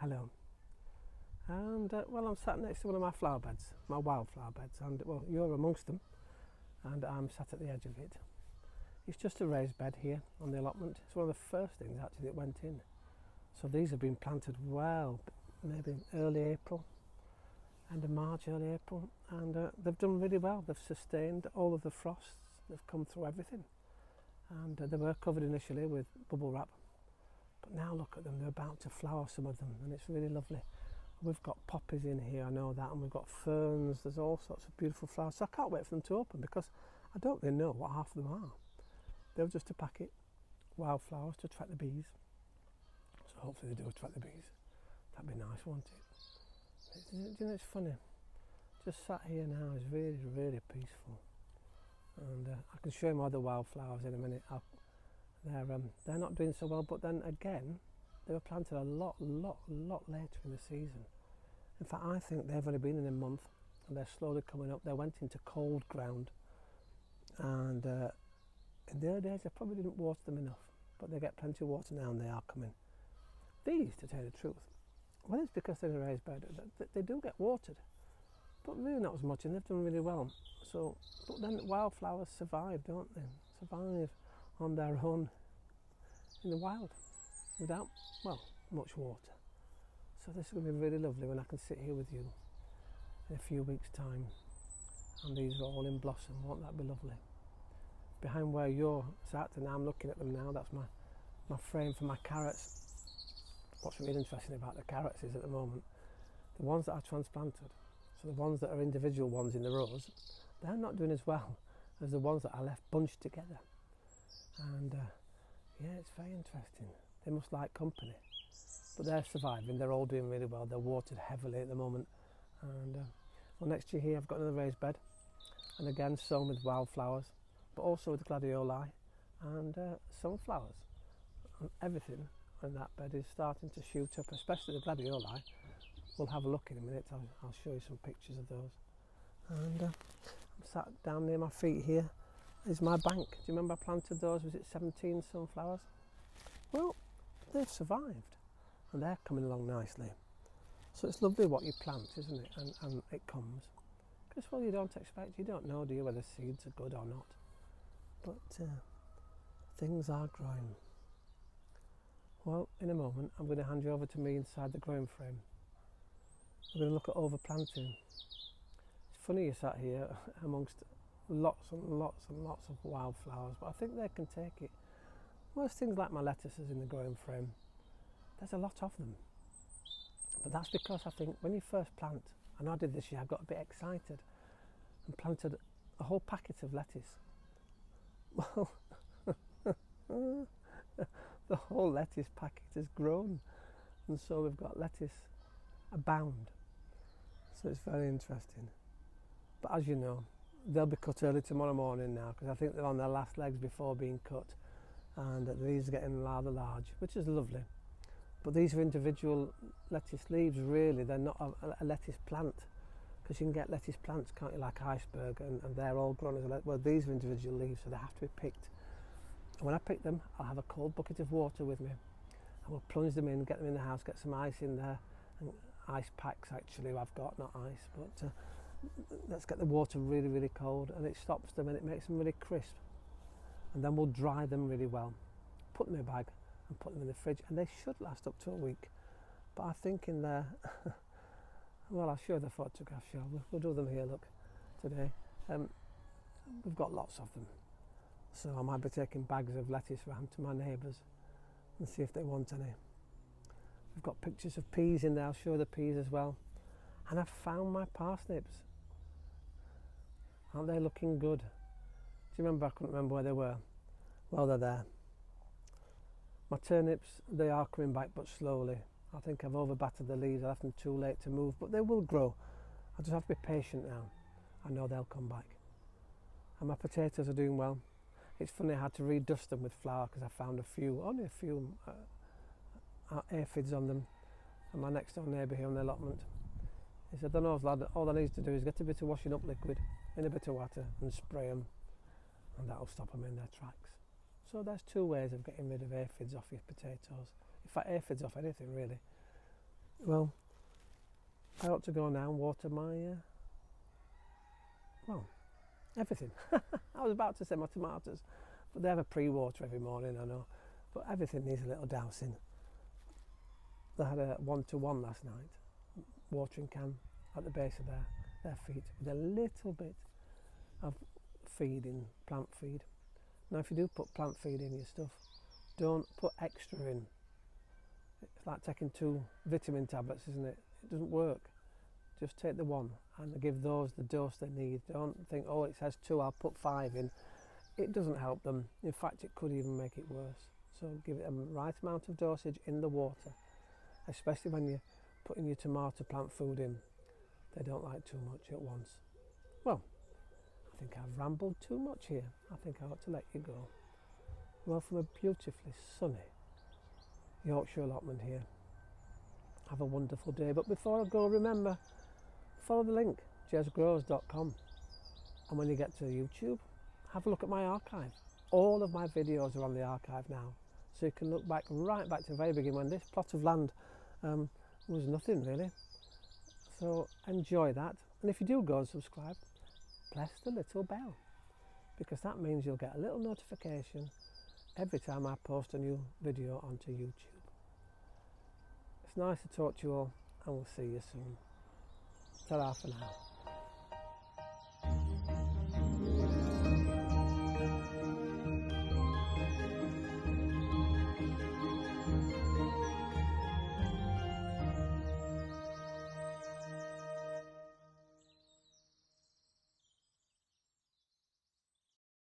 Hello. And well, I'm sat next to one of my flower beds, my wildflower beds, and well, you're amongst them, and I'm sat at the edge of it. It's just a raised bed here on the allotment. It's one of the first things actually that went in. So these have been planted well, maybe early April, end of March, early April, and they've done really well. They've sustained all of the frosts. They've come through everything, and they were covered initially with bubble wrap, but now look at them. They're about to flower, some of them, and it's really lovely. We've got poppies in here, I know that, and we've got ferns. There's all sorts of beautiful flowers. So I can't wait for them to open because I don't really know what half of them are. They were just a packet, wildflowers to attract the bees. So hopefully they do attract the bees. That'd be nice, wouldn't it? You know, it's funny. Just sat here now is really, really peaceful. And I can show you my other wildflowers in a minute. They're not doing so well, but then again, they were planted a lot later in the season. In fact, I think they've only been in a month and they're slowly coming up. They went into cold ground, and in the early days I probably didn't water them enough, but they get plenty of water now and they are coming. These, to tell you the truth, well, it's because they're in a raised bed, they do get watered, but really not as much, and they've done really well. So, but then wildflowers survive, don't they? Survive on their own in the wild, without, well, much water. So this is going to be really lovely when I can sit here with you in a few weeks' time and these are all in blossom. Won't that be lovely? Behind where you're sat, and I'm looking at them now, that's my frame for my carrots. What's really interesting about the carrots is at the moment, the ones that I transplanted, so the ones that are individual ones in the rows, they're not doing as well as the ones that I left bunched together. And yeah, it's very interesting. They must like company, but they're surviving. They're all doing really well. They're watered heavily at the moment. And well, next to here I've got another raised bed, and again sown with wildflowers, but also with gladioli and sunflowers. And everything in that bed is starting to shoot up, especially the gladioli. We'll have a look in a minute. I'll show you some pictures of those. And I'm sat down near my feet here is my bank. Do you remember I planted those? Was it 17 sunflowers? Well, they've survived and they're coming along nicely. So it's lovely what you plant, isn't it? And it comes. Because, well, you don't expect, you don't know, do you, whether seeds are good or not. But things are growing. Well, in a moment, I'm going to hand you over to me inside the growing frame. We're going to look at overplanting. It's funny you sat here amongst lots and lots and lots of wildflowers, but I think they can take it. Most things like my lettuces in the growing frame, there's a lot of them. But that's because I think when you first plant, and I did this year, I got a bit excited and planted a whole packet of lettuce. Well, the whole lettuce packet has grown, and so we've got lettuce abound. So it's very interesting. But as you know, they'll be cut early tomorrow morning now, because I think they're on their last legs before being cut, and these are getting rather large, which is lovely. But these are individual lettuce leaves, really. They're not a lettuce plant, because you can get lettuce plants, can't you, like iceberg, and they're all grown as a lettuce. Well, these are individual leaves, so they have to be picked. And when I pick them, I'll have a cold bucket of water with me. I will plunge them in, get them in the house, get some ice in there, and ice packs actually I've got, not ice, but let's get the water really, really cold, and it stops them and it makes them really crisp. And then we'll dry them really well, put them in a bag and put them in the fridge, and they should last up to a week. But I think in there, well, I'll show you the photograph, shall we? We'll do them here, look, today. We've got lots of them. So I might be taking bags of lettuce round to my neighbours and see if they want any. We've got pictures of peas in there, I'll show you the peas as well. And I've found my parsnips. Aren't they looking good? Do you remember, I couldn't remember where they were? Well, they're there. My turnips, they are coming back, but slowly. I think I've overbattered the leaves, I left them too late to move, but they will grow. I just have to be patient now. I know they'll come back. And my potatoes are doing well. It's funny, I had to redust them with flour because I found only a few aphids on them. And my next door neighbour here on the allotment, he said, I don't know, lad, all I need to do is get a bit of washing up liquid in a bit of water and spray them, and that'll stop them in their tracks. So there's two ways of getting rid of aphids off your potatoes. In fact, aphids off anything really. Well, I ought to go now and water my, well, everything. I was about to say my tomatoes, but they have a pre-water every morning, I know. But everything needs a little dousing. They had a 1-to-1 last night, watering can at the base of their feet with a little bit of feed in, plant feed. Now if you do put plant feed in your stuff, don't put extra in. It's like taking 2 vitamin tablets, isn't it? It doesn't work. Just take the one and give those the dose they need. Don't think, oh, it says 2, I'll put 5 in. It doesn't help them. In fact, it could even make it worse. So give it a right amount of dosage in the water, especially when you're putting your tomato plant food in. They don't like too much at once. Well, I think I've rambled too much here. I think I ought to let you go. Well, from a beautifully sunny Yorkshire Allotment here. Have a wonderful day. But before I go, remember, follow the link, jezgrows.com. And when you get to YouTube, have a look at my archive. All of my videos are on the archive now. So you can look back, right back to the very beginning when this plot of land was nothing really. So enjoy that. And if you do go and subscribe, press the little bell, because that means you'll get a little notification every time I post a new video onto YouTube. It's nice to talk to you all, and we'll see you soon. Ta-ra for now.